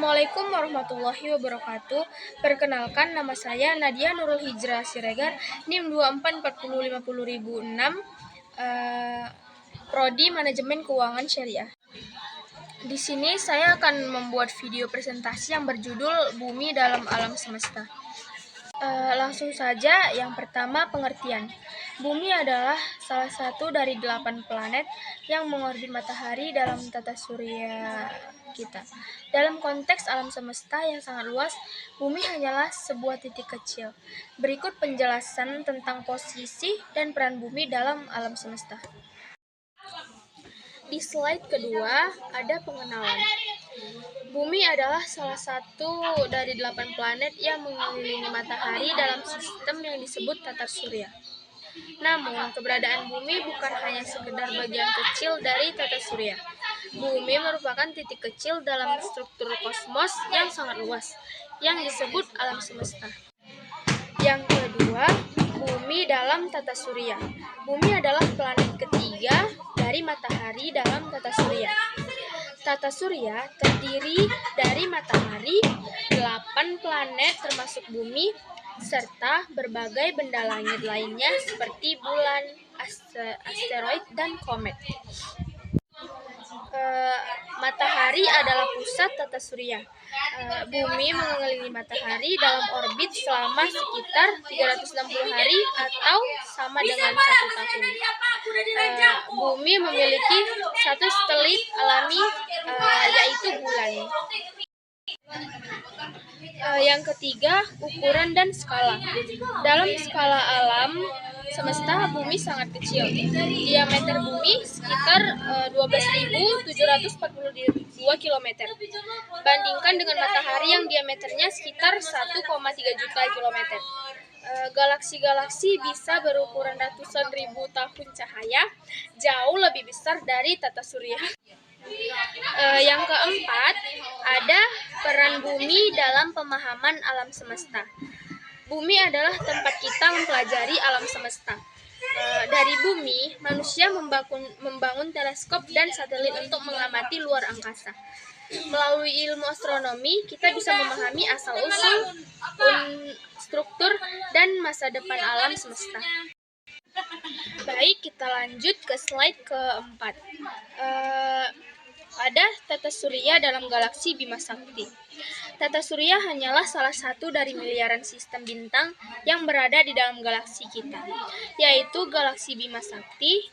Assalamualaikum warahmatullahi wabarakatuh. Perkenalkan, nama saya Nadia Nurul Hijrah Siregar, NIM 244050006, Prodi Manajemen Keuangan Syariah. Di sini saya akan membuat video presentasi yang berjudul Bumi dalam Alam Semesta. Langsung saja, yang pertama pengertian. Bumi adalah salah satu dari 8 planet yang mengorbit matahari dalam tata surya kita. Dalam konteks alam semesta yang sangat luas, bumi hanyalah sebuah titik kecil. Berikut penjelasan tentang posisi dan peran bumi dalam alam semesta. Di slide kedua ada pengenalan. Bumi adalah salah satu dari 8 planet yang mengelilingi matahari dalam sistem yang disebut tata surya. Namun, keberadaan bumi bukan hanya sekedar bagian kecil dari tata surya. Bumi merupakan titik kecil dalam struktur kosmos yang sangat luas, yang disebut alam semesta. Yang kedua, bumi dalam tata surya. Bumi adalah planet ketiga dari matahari dalam tata surya. Tata surya terdiri dari matahari, 8 planet termasuk bumi, serta berbagai benda langit lainnya seperti bulan, asteroid, dan komet. Matahari adalah pusat tata surya. Bumi mengelilingi matahari dalam orbit selama sekitar 360 hari atau sama dengan 1 tahun. Bumi memiliki satu satelit alami, yaitu bulan. Yang ketiga, ukuran dan skala. Dalam skala alam semesta, bumi sangat kecil. Diameter bumi sekitar 12.742 km. Bandingkan dengan matahari yang diameternya sekitar 1,3 juta km. Galaksi-galaksi bisa berukuran ratusan ribu tahun cahaya, jauh lebih besar dari tata surya. Yang keempat, ada peran bumi dalam pemahaman alam semesta. Bumi adalah tempat kita mempelajari alam semesta. Dari bumi, manusia membangun teleskop dan satelit untuk mengamati luar angkasa. Melalui ilmu astronomi, kita bisa memahami asal-usul, struktur, dan masa depan alam semesta. Baik, kita lanjut ke slide keempat. Ada tata surya dalam galaksi Bima Sakti. Tata surya hanyalah salah satu dari miliaran sistem bintang yang berada di dalam galaksi kita, yaitu galaksi Bima Sakti,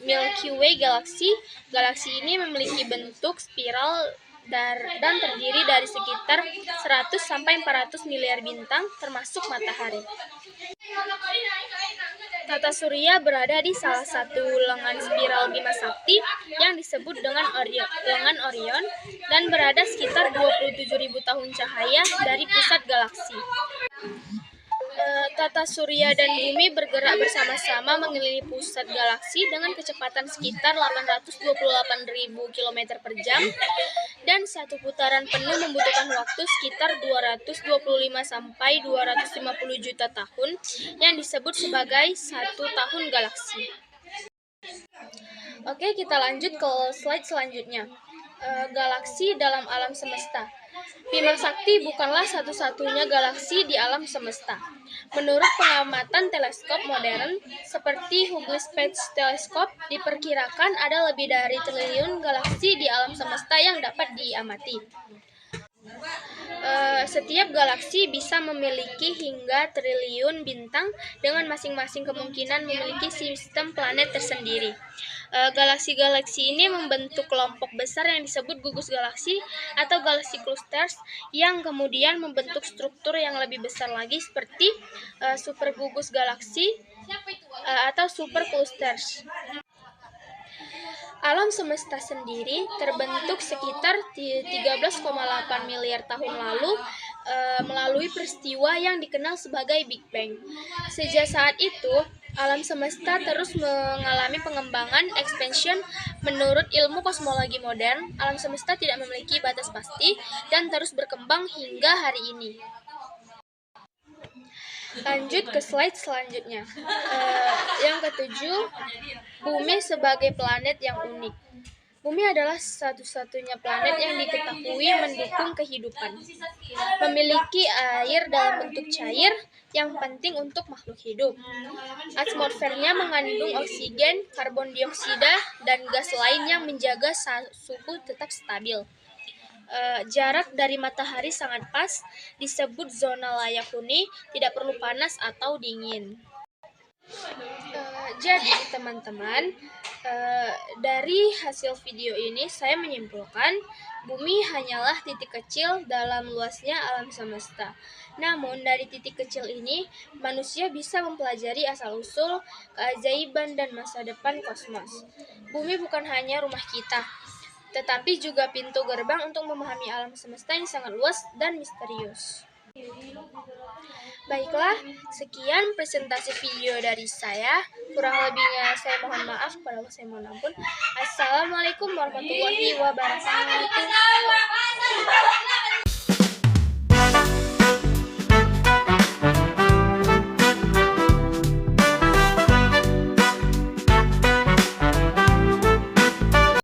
Milky Way Galaxy. Galaksi ini memiliki bentuk spiral dan terdiri dari sekitar 100-400 miliar bintang, termasuk matahari. Tata surya berada di salah satu lengan spiral Bima Sakti yang disebut dengan lengan Orion dan berada sekitar 27.000 tahun cahaya dari pusat galaksi. Tata surya dan bumi bergerak bersama-sama mengelilingi pusat galaksi dengan kecepatan sekitar 828.000 km per jam, dan satu putaran penuh membutuhkan waktu sekitar 225-250 juta tahun, yang disebut sebagai 1 tahun galaksi. Oke, kita lanjut ke slide selanjutnya. Galaksi dalam alam semesta. Bima Sakti bukanlah satu-satunya galaksi di alam semesta. Menurut pengamatan teleskop modern seperti Hubble Space Telescope, diperkirakan ada lebih dari triliun galaksi di alam semesta yang dapat diamati. Setiap galaksi bisa memiliki hingga triliun bintang dengan masing-masing kemungkinan memiliki sistem planet tersendiri. Galaksi-galaksi ini membentuk kelompok besar yang disebut gugus galaksi atau galaxy clusters, yang kemudian membentuk struktur yang lebih besar lagi seperti supergugus galaksi atau superclusters. Alam semesta sendiri terbentuk sekitar 13,8 miliar tahun lalu melalui peristiwa yang dikenal sebagai Big Bang. Sejak saat itu, alam semesta terus mengalami pengembangan expansion. Menurut ilmu kosmologi modern, alam semesta tidak memiliki batas pasti dan terus berkembang hingga hari ini. Lanjut ke slide selanjutnya. Yang ketujuh, bumi sebagai planet yang unik. Bumi adalah satu-satunya planet yang diketahui mendukung kehidupan. Memiliki air dalam bentuk cair yang penting untuk makhluk hidup. Atmosfernya mengandung oksigen, karbon dioksida, dan gas lain yang menjaga suhu tetap stabil. Jarak dari matahari sangat pas, disebut zona layak huni, tidak perlu panas atau dingin. Jadi teman-teman, dari hasil video ini saya menyimpulkan bumi hanyalah titik kecil dalam luasnya alam semesta. Namun dari titik kecil ini manusia bisa mempelajari asal-usul, keajaiban dan masa depan kosmos. Bumi bukan hanya rumah kita, tetapi juga pintu gerbang untuk memahami alam semesta yang sangat luas dan misterius. Baiklah, sekian presentasi video dari saya. Kurang lebihnya saya mohon maaf, kalau saya mohon ampun. Assalamualaikum warahmatullahi wabarakatuh.